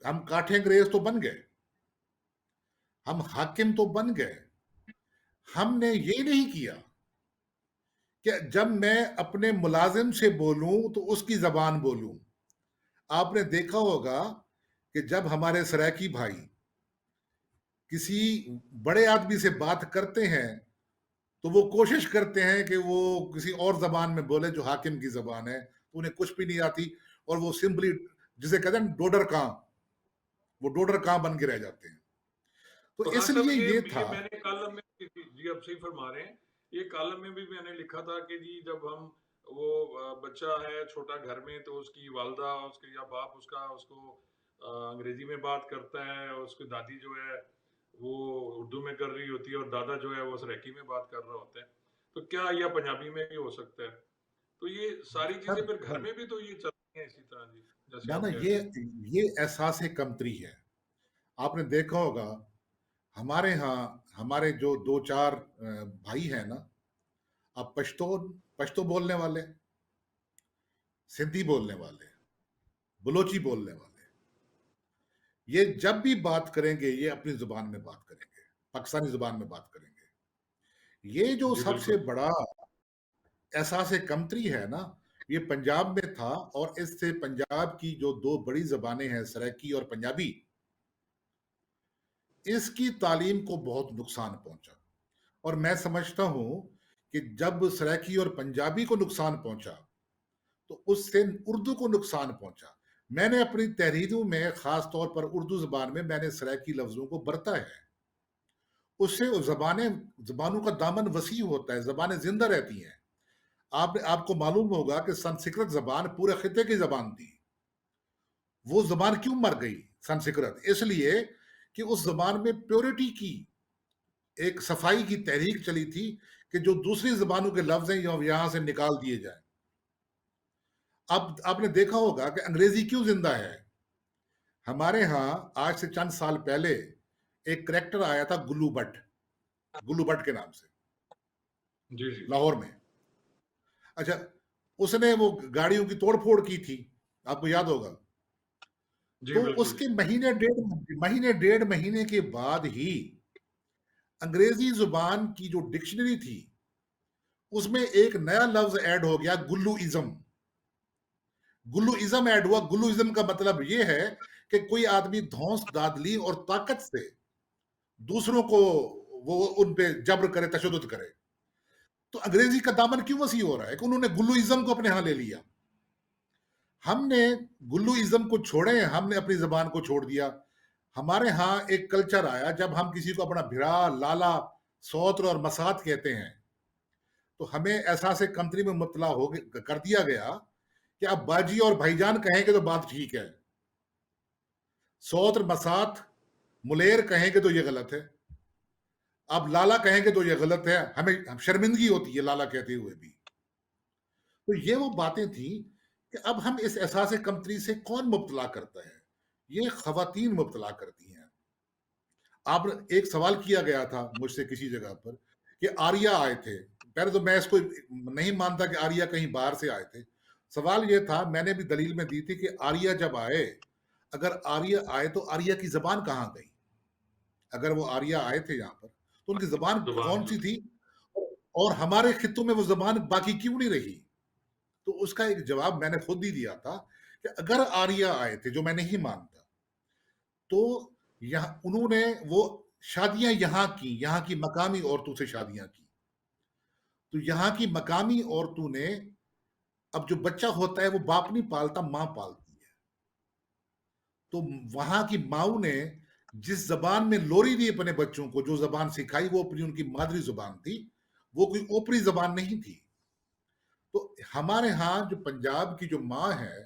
ہم کاٹھے انگریز تو بن گئے، ہم حاکم تو بن گئے، ہم نے یہ نہیں کیا کہ جب میں اپنے ملازم سے بولوں تو اس کی زبان بولوں۔ آپ نے دیکھا ہوگا کہ جب ہمارے سرائیکی بھائی کسی بڑے آدمی سے بات کرتے ہیں تو وہ کوشش کرتے ہیں کہ وہ کسی اور زبان میں بولے جو حاکم کی زبان ہے، انہیں کچھ بھی نہیں آتی، اور وہ سمپلی جسے کہتے ہیں ڈوڈر کاں، وہ ڈوڈر کاں بن کے رہ جاتے ہیں۔ تو تو ہاں اس صاحب، لیے یہ یہ تھا۔ میں نے کالم میں، جی آپ صحیح فرما رہے ہیں، یہ کالم میں بھی میں نے لکھا تھا کہ جی جب ہم وہ بچہ ہے چھوٹا گھر میں تو اس کی والدہ اس کے یا باپ اس کا اس کو انگریزی میں بات کرتا ہے، اور اس کی دادی جو ہے وہ اردو میں کر رہی ہوتی ہے، اور دادا جو ہے وہ سریکی میں بات کر رہا ہوتا ہے، تو کیا یہ پنجابی میں بھی ہو سکتا ہے؟ تو یہ ساری چیزیں ہر پھر گھر ہر میں بھی تو یہ چلتی ہیں اسی طرح جی، جیسے نہ آپ کہہ رہے ہیں۔ یہ احساس کمتری ہے۔ آپ نے دیکھا ہوگا ہمارے ہاں ہمارے جو دو چار بھائی ہیں نا، اب پشتو بولنے والے، سندھی بولنے والے، بلوچی بولنے والے، یہ جب بھی بات کریں گے یہ اپنی زبان میں بات کریں گے، پاکستانی زبان میں بات کریں گے۔ یہ جو جی سب بالکل۔ سے بڑا احساس کمتری ہے نا، یہ پنجاب میں تھا، اور اس سے پنجاب کی جو دو بڑی زبانیں ہیں سرائیکی اور پنجابی، اس کی تعلیم کو بہت نقصان پہنچا۔ اور میں سمجھتا ہوں کہ جب سرائیکی اور پنجابی کو نقصان پہنچا تو اس سے اردو کو نقصان پہنچا۔ میں نے اپنی تحریروں میں خاص طور پر اردو زبان میں نے سرائیکی لفظوں کو برتا ہے۔ اس سے زبانوں کا دامن وسیع ہوتا ہے، زبانیں زندہ رہتی ہیں۔ آپ کو معلوم ہوگا کہ سنسکرت زبان پورے خطے کی زبان تھی۔ وہ زبان کیوں مر گئی سنسکرت؟ اس لیے کہ اس زبان میں پیورٹی کی ایک صفائی کی تحریک چلی تھی کہ جو دوسری زبانوں کے لفظ ہیں یہاں سے نکال دیے جائیں۔ اب آپ نے دیکھا ہوگا کہ انگریزی کیوں زندہ ہے۔ ہمارے ہاں آج سے چند سال پہلے ایک کریکٹر آیا تھا گلو بٹ کے نام سے، جی جی لاہور میں۔ اچھا، اس نے وہ گاڑیوں کی توڑ پھوڑ کی تھی، آپ کو یاد ہوگا۔ جی تو اس بالکل کے جی۔ مہینے ڈیڑھ مہینے کے بعد ہی انگریزی زبان کی جو ڈکشنری تھی اس میں ایک نیا لفظ ایڈ ہو گیا، گلو ازم. گلو ازم ایڈ ہوا. گلو ازم کا مطلب یہ ہے کہ کوئی آدمی دھونس دادلی اور طاقت سے دوسروں کو وہ ان پہ جبر کرے، تشدد کرے. تو انگریزی کا دامن کیوں وسیع ہو رہا ہے کہ انہوں نے گلو ازم کو اپنے ہاں لے لیا. ہم نے گلو ازم کو چھوڑے، ہم نے اپنی زبان کو چھوڑ دیا. ہمارے ہاں ایک کلچر آیا جب ہم کسی کو اپنا بھرا، لالا، سوتر اور مسات کہتے ہیں تو ہمیں احساس کمتری میں مبتلا کر دیا گیا کہ اب باجی اور بھائی جان کہیں گے تو بات ٹھیک ہے، سوتر، مسات، ملیر کہیں گے تو یہ غلط ہے، اب لالا کہیں گے تو یہ غلط ہے. ہمیں شرمندگی ہوتی ہے لالا کہتے ہوئے بھی. تو یہ وہ باتیں تھیں کہ اب ہم اس احساس کمتری سے کون مبتلا کرتا ہے؟ یہ خواتین مبتلا کرتی ہیں. آپ ایک سوال کیا گیا تھا مجھ سے کسی جگہ پر کہ آریہ آئے تھے. پہلے تو میں اس کو نہیں مانتا کہ آریہ کہیں باہر سے آئے تھے. سوال یہ تھا، میں نے بھی دلیل میں دی تھی کہ آریہ جب آئے، اگر آریہ آئے تو آریہ کی زبان کہاں گئی؟ اگر وہ آریہ آئے تھے یہاں پر تو ان کی زبان زبان کون جو سی تھی اور ہمارے خطوں میں وہ زبان باقی کیوں نہیں رہی؟ تو اس کا ایک جواب میں نے خود ہی دیا تھا کہ اگر آریہ آئے تھے، جو میں نہیں مانتا، تو انہوں نے وہ شادیاں یہاں کی مقامی عورتوں سے شادیاں کی. تو یہاں کی مقامی عورتوں نے، اب جو بچہ ہوتا ہے وہ باپ نہیں پالتا، ماں پالتی ہے. تو وہاں کی ماؤں نے جس زبان میں لوری دی اپنے بچوں کو، جو زبان سکھائی، وہ اپنی ان کی مادری زبان تھی، وہ کوئی اوپری زبان نہیں تھی. تو ہمارے ہاں جو پنجاب کی جو ماں ہے،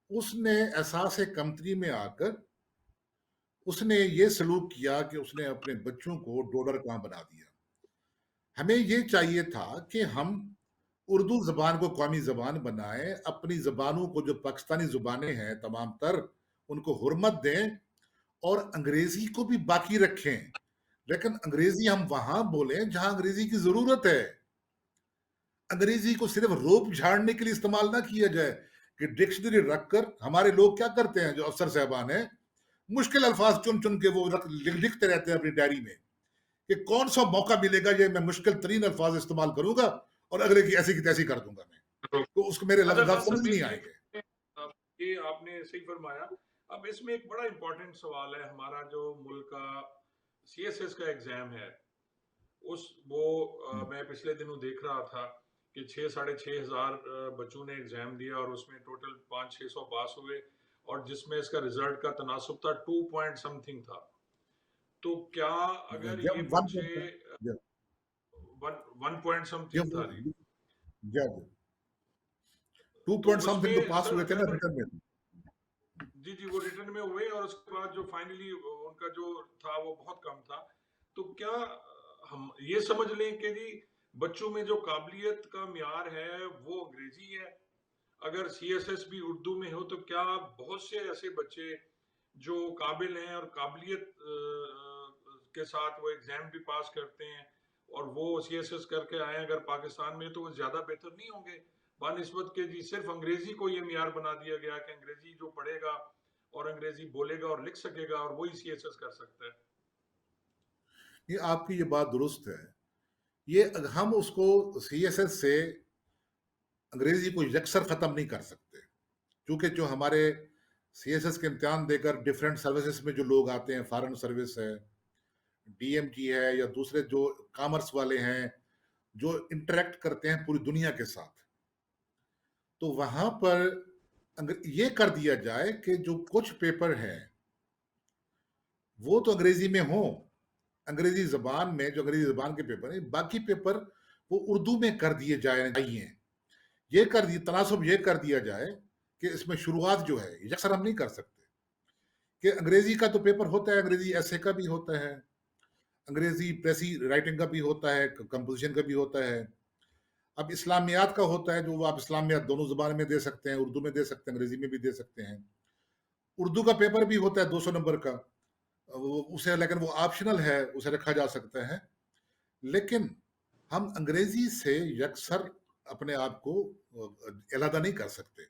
اس نے احساس کمتری میں آ کر اس نے یہ سلوک کیا کہ اس نے اپنے بچوں کو ڈوڈر کاں بنا دیا. ہمیں یہ چاہیے تھا کہ ہم اردو زبان کو قومی زبان بنائیں، اپنی زبانوں کو جو پاکستانی زبانیں ہیں تمام تر ان کو حرمت دیں اور انگریزی کو بھی باقی رکھیں. لیکن انگریزی ہم وہاں بولیں جہاں انگریزی کی ضرورت ہے. انگریزی کو صرف روپ جھاڑنے کے لیے استعمال نہ کیا جائے کہ ڈکشنری رکھ کر ہمارے لوگ کیا کرتے ہیں، جو افسر صاحبان ہیں، مشکل الفاظ چن چن کے وہ لکھتے رہتے ہیں اپنی ڈائری میں کہ کون سا موقع ملے گا یہ میں مشکل ترین الفاظ استعمال کروں گا اور اگلے کی ایسی کی تیسی کر دوں گا میں، تو اس کو میرے اچھا لفظ خان سمجھ صاحب، نہیں ایک آئیں گے. یہ آپ نے صحیح فرمایا. اب اس میں ایک بڑا امپورٹنٹ سوال ہے، ہمارا جو ملک کا سی ایس ایس کا ایگزام ہے، وہ میں پچھلے دنوں دیکھ رہا تھا کہ 6,500 بچوں نے ایگزام دیا اور اس میں ٹوٹل 500-600 پاس ہوئے، اور جس میں اس کا رزلٹ کا تناسب تھا 2 پوائنٹ سم تھنگ تھا. تو کیا اگر یہ جب بچے 1 پوائنٹ سم تھنگ تھا جی، جب 2 تو پوائنٹ اس سم تھنگ میں تو پاس سر ہوئے تھے اگر نا ریٹرن میں. جی جی وہ ریٹرن میں ہوئے، اور اس کے بعد جو فائنلی ان کا جو تھا وہ بہت کم تھا. تو کیا ہم یہ سمجھ لیں کہ جی بچوں میں جو قابلیت کا معیار ہے وہ انگریزی ہے؟ اگر سی ایس ایس بھی اردو میں ہو تو کیا بہت سے ایسے بچے جو قابل ہیں اور قابلیت کے ساتھ وہ ایگزام بھی پاس کرتے ہیں اور وہ سی ایس ایس کر کے آئے اگر پاکستان میں، تو وہ زیادہ بہتر نہیں ہوں گے بنسبت کہ جی صرف انگریزی کو یہ معیار بنا دیا گیا کہ انگریزی جو پڑھے گا اور انگریزی بولے گا اور لکھ سکے گا اور وہی سی ایس ایس کر سکتا ہے؟ یہ آپ کی یہ بات درست ہے. یہ ہم اس کو سی ایس ایس سے انگریزی کو یکسر ختم نہیں کر سکتے، کیونکہ جو ہمارے سی ایس ایس کے امتحان دے کر ڈیفرنٹ سروسز میں جو لوگ آتے ہیں، فارن سروس ہے، ڈی ایم جی ہے، یا دوسرے جو کامرس والے ہیں جو انٹریکٹ کرتے ہیں پوری دنیا کے ساتھ، تو وہاں پر یہ کر دیا جائے کہ جو کچھ پیپر ہیں وہ تو انگریزی میں ہوں، انگریزی زبان میں جو انگریزی زبان کے پیپر ہیں، باقی پیپر وہ اردو میں کر دیے جائیں. یہ کر دی تناسب یہ کر دیا جائے کہ اس میں شروعات جو ہے یکسر ہم نہیں کر سکتے کہ انگریزی کا تو پیپر ہوتا ہے، انگریزی ایسے کا بھی ہوتا ہے، انگریزی پریسی رائٹنگ کا بھی ہوتا ہے، کمپوزیشن کا بھی ہوتا ہے. اب اسلامیات کا ہوتا ہے جو آپ اسلامیات دونوں زبان میں دے سکتے ہیں، اردو میں دے سکتے ہیں، انگریزی میں بھی دے سکتے ہیں. اردو کا پیپر بھی ہوتا ہے 200 نمبر کا، اسے لیکن وہ آپشنل ہے، اسے رکھا جا سکتا ہے. لیکن ہم انگریزی سے یکسر اپنے آپ کو علیحدہ نہیں کر سکتے.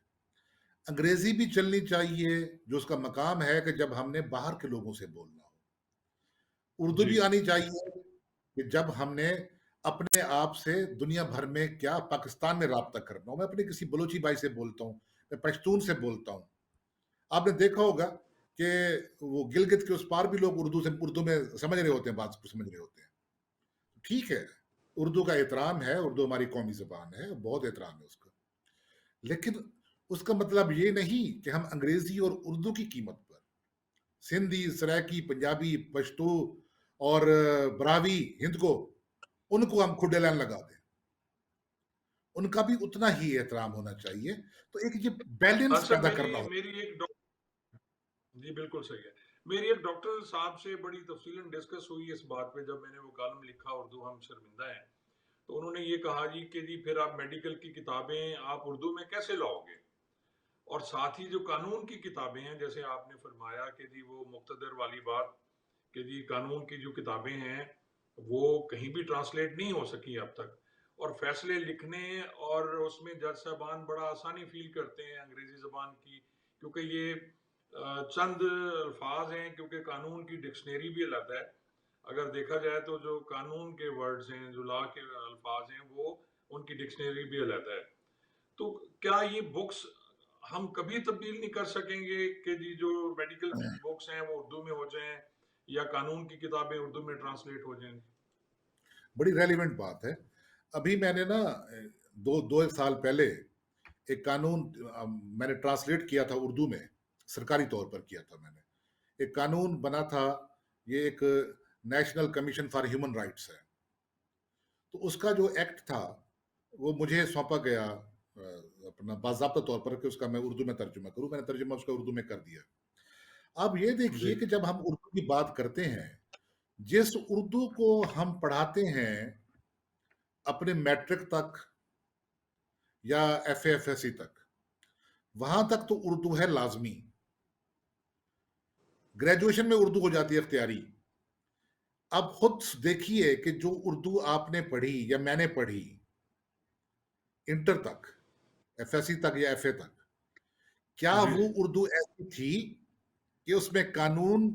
انگریزی بھی چلنی چاہیے جو اس کا مقام ہے کہ جب ہم نے باہر کے لوگوں سے بولنا ہو. اردو جی بھی آنی چاہیے کہ جب ہم نے اپنے آپ سے دنیا بھر میں کیا پاکستان میں رابطہ کرنا ہو. میں اپنے کسی بلوچی بھائی سے بولتا ہوں, میں پشتون سے بولتا ہوں. آپ نے دیکھا ہوگا کہ وہ گلگت کے اس پار بھی لوگ اردو میں سمجھ رہے ہوتے ہیں, بات کو سمجھ رہے ہوتے ہیں. ٹھیک ہے, اردو کا احترام ہے, اردو ہماری قومی زبان ہے, بہت احترام ہے اس کا, لیکن اس کا مطلب یہ نہیں کہ ہم انگریزی اور اردو کی قیمت پر سندھی, سرائکی, پنجابی, پشتو اور براوی, ہند کو ہم کھڈے لائن لگا دیں. ان کا بھی اتنا ہی احترام ہونا چاہیے. تو ایک یہ بیلنس اچھا پیدا کرنا ہوتا میری ایک جی بالکل صحیح ہے. میری ایک ڈاکٹر صاحب سے بڑی تفصیلاً ڈسکس ہوئی اس بات پہ جب میں نے وہ کالم لکھا اردو ہم شرمندہ ہیں. تو انہوں نے یہ کہا جی کہ جی پھر آپ میڈیکل کی کتابیں آپ اردو میں کیسے لاؤ گے, اور ساتھ ہی جو قانون کی کتابیں ہیں جیسے آپ نے فرمایا کہ جی وہ مقتدر والی بات کہ جی قانون کی جو کتابیں ہیں وہ کہیں بھی ٹرانسلیٹ نہیں ہو سکی اب تک, اور فیصلے لکھنے اور اس میں جج صاحبان بڑا آسانی فیل کرتے ہیں انگریزی زبان کی, کیونکہ یہ چند الفاظ ہیں, کیونکہ قانون کی ڈکشنری بھی الگ ہے. اگر دیکھا جائے تو جو قانون کے ورڈز ہیں, جو لا کے الفاظ ہیں, وہ ان کی ڈکشنری بھی الگ ہے. تو کیا یہ بکس ہم کبھی تبدیل نہیں کر سکیں گے کہ جی جو میڈیکل کی بکس ہیں وہ اردو میں ہو جائیں یا قانون کی کتابیں اردو میں ٹرانسلیٹ ہو جائیں؟ بڑی ریلیونٹ بات ہے. ابھی میں نے نا دو سال پہلے ایک قانون میں نے ٹرانسلیٹ کیا تھا اردو میں, سرکاری طور پر کیا تھا میں نے. ایک قانون بنا تھا, یہ ایک national commission for human rights ہے. تو اس کا جو ایکٹ تھا وہ مجھے سونپا گیا اپنا باضابطہ طور پر کہ اس کا میں اردو میں ترجمہ کروں. میں نے ترجمہ اس کا اردو میں کر دیا. اب یہ دیکھیے جی کہ جب ہم اردو کی بات کرتے ہیں, جس اردو کو ہم پڑھاتے ہیں اپنے میٹرک تک یا ایف ایس سی تک, وہاں تک تو اردو ہے لازمی. گریجویشن میں اردو ہو جاتی ہے اختیاری. اب خود دیکھیے کہ جو اردو آپ نے پڑھی یا میں نے پڑھی انٹر تک, ایف ایس سی تک یا ایف اے تک, کیا جی وہ اردو ایسی تھی کہ اس میں قانون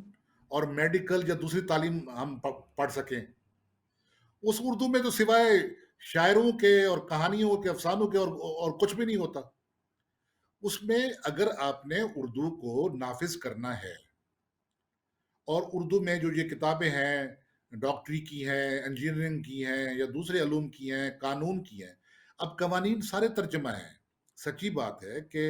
اور میڈیکل یا دوسری تعلیم ہم پڑھ سکیں؟ اس اردو میں تو سوائے شاعروں کے اور کہانیوں کے, افسانوں کے اور کچھ بھی نہیں ہوتا. اس میں اگر آپ نے اردو کو نافذ کرنا ہے, اور اردو میں جو یہ کتابیں ہیں ڈاکٹری کی ہیں, انجینئرنگ کی ہیں یا دوسرے علوم کی ہیں, قانون کی ہیں, اب قوانین سارے ترجمہ ہیں. سچی بات ہے کہ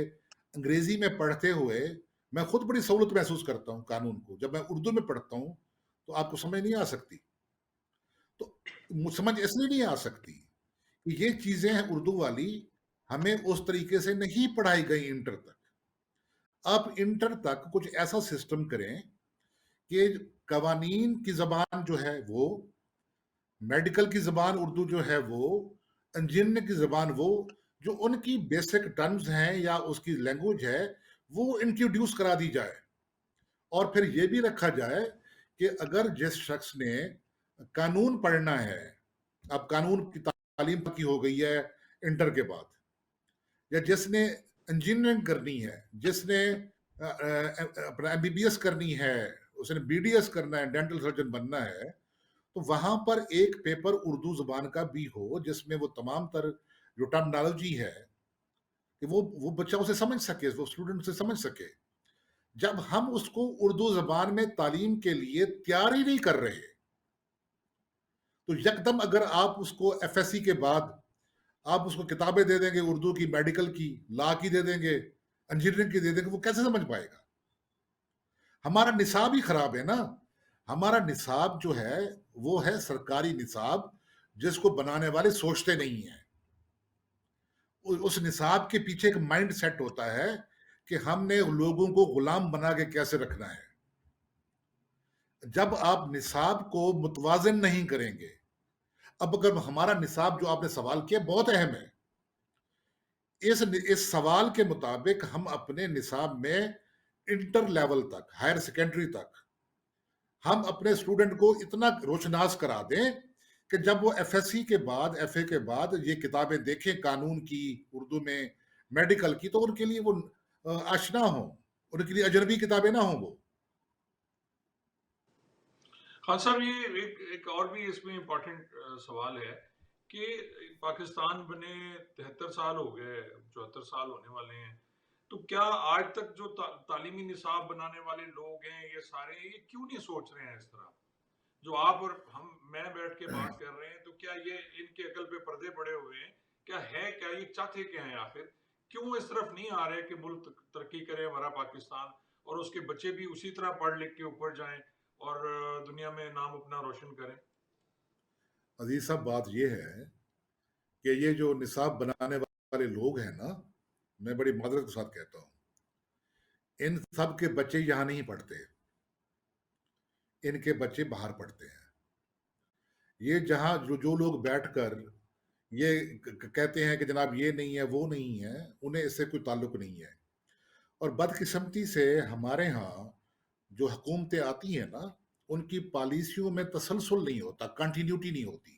انگریزی میں پڑھتے ہوئے میں خود بڑی سہولت محسوس کرتا ہوں قانون کو. جب میں اردو میں پڑھتا ہوں تو آپ کو سمجھ نہیں آ سکتی. تو سمجھ اس لیے نہیں آ سکتی کہ یہ چیزیں ہیں اردو والی ہمیں اس طریقے سے نہیں پڑھائی گئی انٹر تک. اب انٹر تک کچھ ایسا سسٹم کریں کہ قوانین کی زبان جو ہے وہ, میڈیکل کی زبان اردو جو ہے وہ, انجینئرنگ کی زبان وہ, جو ان کی بیسک ٹرمز ہیں یا اس کی لینگویج ہے وہ انٹروڈیوس کرا دی جائے. اور پھر یہ بھی رکھا جائے کہ اگر جس شخص نے قانون پڑھنا ہے, اب قانون کی تعلیم کی ہو گئی ہے انٹر کے بعد, یا جس نے انجینئرنگ کرنی ہے, جس نے اپنا ایم بی بی ایس کرنی ہے, اس نے بی ڈی ایس کرنا ہے, ڈینٹل سرجن بننا ہے, تو وہاں پر ایک پیپر اردو زبان کا بھی ہو جس میں وہ تمام تر جو ٹرمنالوجی ہے کہ وہ بچہ اسے سمجھ سکے, وہ اسٹوڈنٹ اسے سمجھ سکے. جب ہم اس کو اردو زبان میں تعلیم کے لیے تیار ہی نہیں کر رہے, تو یکدم اگر آپ اس کو ایف ایس سی کے بعد آپ اس کو کتابیں دے دیں گے اردو کی, میڈیکل کی, لا کی دے دیں گے, انجینئرنگ کی دے دیں گے, وہ کیسے سمجھ پائے گا؟ ہمارا نصاب ہی خراب ہے نا. ہمارا نصاب جو ہے وہ ہے سرکاری نصاب, جس کو بنانے والے سوچتے نہیں ہیں. اس نصاب کے پیچھے ایک مائنڈ سیٹ ہوتا ہے کہ ہم نے لوگوں کو غلام بنا کے کیسے رکھنا ہے. جب آپ نصاب کو متوازن نہیں کریں گے, اب اگر ہمارا نصاب جو آپ نے سوال کیا بہت اہم ہے, اس سوال کے مطابق ہم اپنے نصاب میں انٹر لیول تک, ہائر سیکنڈری تک, ہم اپنے اسٹوڈنٹ کو اتنا روشناس کرا دیں کہ جب وہ ایف ایس سی کے بعد, ایف اے کے بعد یہ کتابیں دیکھیں قانون کی, اردو میں, میڈیکل کی, تو ان کے لیے وہ آشنا ہوں, ان کے لیے اجنبی کتابیں نہ ہوں وہ. خان صاحب یہ ایک اور بھی اس میں امپورٹنٹ سوال ہے کہ پاکستان بنے 73 سال ہو گئے، 74 سال ہونے والے ہیں، تو کیا آج تک جو تعلیمی نصاب بنانے والے لوگ ہیں یہ سارے یہ کیوں نہیں سوچ رہے ہیں اس طرح جو آپ اور میں بیٹھ کے بات کر رہے ہیں؟ تو کیا یہ ان کے عقل پہ پردے پڑے ہوئے ہیں؟ کیا ہے کیا یہ چاہتے کیا ہیں آخر؟ کیوں اس طرف نہیں آ رہے کہ ملک ترقی کرے ہمارا پاکستان اور اس کے بچے بھی اسی طرح پڑھ لکھ کے اوپر جائیں اور دنیا میں نام اپنا روشن کریں؟ عزیز صاحب بات یہ ہے کہ یہ جو نصاب بنانے والے لوگ ہیں نا، میں بڑی معذرت کے ساتھ کہتا ہوں، ان سب کے بچے یہاں نہیں پڑھتے، ان کے بچے باہر پڑھتے ہیں۔ یہ جہاں جو لوگ بیٹھ کر یہ کہتے ہیں کہ جناب یہ نہیں ہے وہ نہیں ہے، انہیں اس سے کوئی تعلق نہیں ہے۔ اور بدقسمتی سے ہمارے ہاں جو حکومتیں آتی ہیں نا، ان کی پالیسیوں میں تسلسل نہیں ہوتا، کنٹینیوٹی نہیں ہوتی۔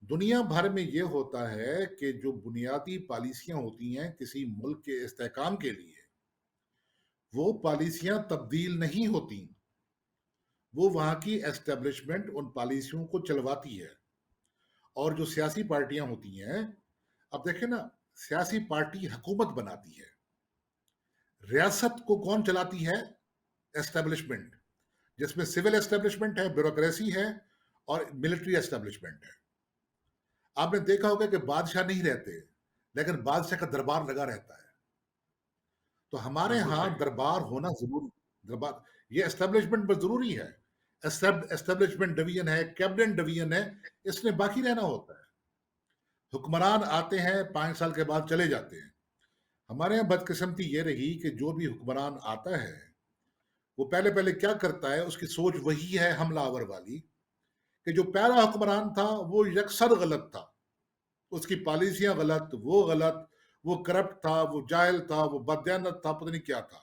دنیا بھر میں یہ ہوتا ہے کہ جو بنیادی پالیسیاں ہوتی ہیں کسی ملک کے استحکام کے لیے، وہ پالیسیاں تبدیل نہیں ہوتی، وہ وہاں کی ایسٹیبلشمنٹ ان پالیسیوں کو چلواتی ہے۔ اور جو سیاسی پارٹیاں ہوتی ہیں، اب دیکھیں نا، سیاسی پارٹی حکومت بناتی ہے، ریاست کو کون چلاتی ہے؟ ایسٹیبلشمنٹ، جس میں سول ایسٹیبلشمنٹ ہے، بیوروکریسی ہے اور ملٹری ایسٹیبلشمنٹ ہے۔ آپ نے دیکھا ہوگا کہ بادشاہ نہیں رہتے لیکن بادشاہ کا دربار لگا رہتا ہے۔ تو ہمارے بالکل ہاں صحیح۔ دربار ہونا ضروری، دربار یہ اسٹیبلشمنٹ پر ضروری ہے۔ اسٹیبلشمنٹ ڈویژن ہے، کیبنٹ ڈویژن ہے، اس نے باقی رہنا ہوتا ہے۔ حکمران آتے ہیں 5 سال کے بعد چلے جاتے ہیں۔ ہمارے یہاں بدقسمتی یہ رہی کہ جو بھی حکمران آتا ہے وہ پہلے پہلے کیا کرتا ہے، اس کی سوچ وہی ہے حملہ آور والی، کہ جو پہلا حکمران تھا وہ یکسر غلط تھا، اس کی پالیسیاں غلط، وہ کرپٹ تھا، وہ جاہل تھا، وہ بددیانت تھا، پتہ نہیں کیا تھا۔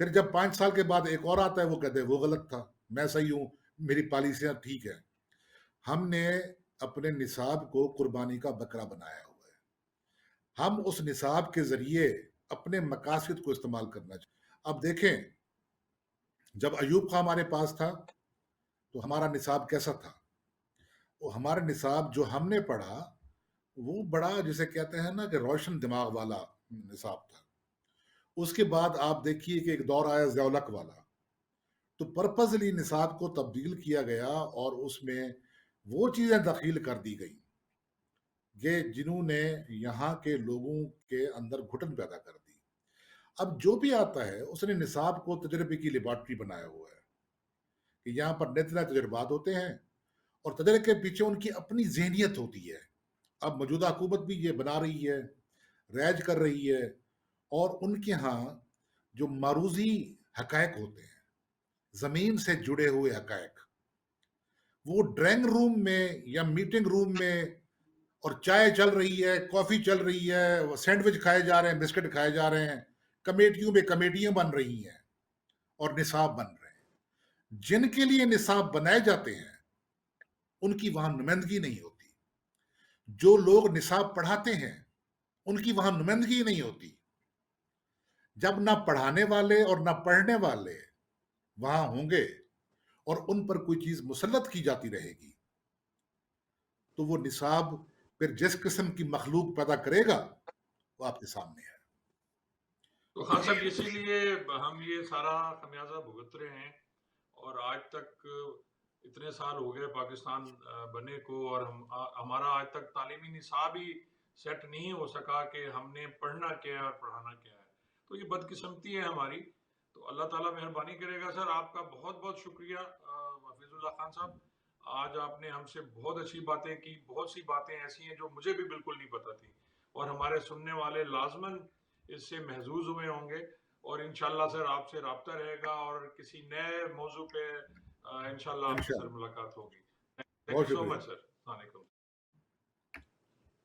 پھر جب 5 سال کے بعد ایک اور آتا ہے وہ کہتے ہیں وہ غلط تھا، میں صحیح ہوں، میری پالیسیاں ٹھیک ہے۔ ہم نے اپنے نصاب کو قربانی کا بکرا بنایا ہوا ہے۔ ہم اس نصاب کے ذریعے اپنے مقاصد کو استعمال کرنا چاہیے۔ اب دیکھیں، جب ایوب خان ہمارے پاس تھا تو ہمارا نصاب کیسا تھا؟ وہ ہمارا نصاب جو ہم نے پڑھا وہ بڑا جسے کہتے ہیں نا کہ روشن دماغ والا نصاب تھا۔ اس کے بعد آپ دیکھیے کہ ایک دور آیا ضیاء الحق والا، تو پرپزلی نصاب کو تبدیل کیا گیا اور اس میں وہ چیزیں دخیل کر دی گئی کہ جنہوں نے یہاں کے لوگوں کے اندر گھٹن پیدا کر دی۔ اب جو بھی آتا ہے اس نے نصاب کو تجربے کی لیبارٹری بنایا ہوا ہے کہ یہاں پر نئے نئے تجربات ہوتے ہیں اور تجربے کے پیچھے ان کی اپنی ذہنیت ہوتی ہے۔ اب موجودہ حکومت بھی یہ بنا رہی ہے، ریج کر رہی ہے، اور ان کے ہاں جو معروضی حقائق ہوتے ہیں، زمین سے جڑے ہوئے حقائق، وہ ڈرائنگ روم میں یا میٹنگ روم میں اور چائے چل رہی ہے، کافی چل رہی ہے، سینڈوچ کھائے جا رہے ہیں، بسکٹ کھائے جا رہے ہیں، کمیٹیوں میں کمیٹیاں بن رہی ہیں اور نصاب بن رہے ہیں۔ جن کے لیے نصاب بنائے جاتے ہیں ان کی وہاں نمائندگی نہیں ہوتی۔ جو لوگ نصاب پڑھاتے ہیں ان کی وہاں نمائندگی نہیں ہوتی۔ جب نہ پڑھانے والے اور نہ پڑھنے والے وہاں ہوں گے اور ان پر کوئی چیز مسلط کی جاتی رہے گی تو وہ نصاب پھر جس قسم کی مخلوق پیدا کرے گا وہ آپ کے سامنے ہے۔ تو خان صاحب اسی لیے ہم یہ سارا خمیازہ بھگت رہے ہیں، اور آج تک اتنے سال ہو گئے پاکستان بنے کو، اور ہمارا آج تک تعلیمی نصاب ہی سیٹ نہیں ہو سکا کہ ہم نے پڑھنا کیا ہے اور پڑھانا کیا ہے۔ تو یہ بدقسمتی ہے ہماری۔ تو اللہ تعالیٰ مہربانی کرے گا۔ سر آپ کا بہت بہت شکریہ حفیظ اللہ خان صاحب، آج آپ نے ہم سے بہت اچھی باتیں کی، بہت سی باتیں ایسی ہیں جو مجھے بھی بالکل نہیں پتہ تھی، اور ہمارے سننے والے لازماً اس سے محظوظ ہوئے ہوں گے۔ اور انشاءاللہ سر آپ سے رابطہ رہے گا اور کسی نئے موضوع پہ انشاءاللہ آپ سے سر انشاءاللہ، ملاقات ہوگی۔ تھینک بہت یو سو شکریہ۔ مچ سر۔ السلام علیکم۔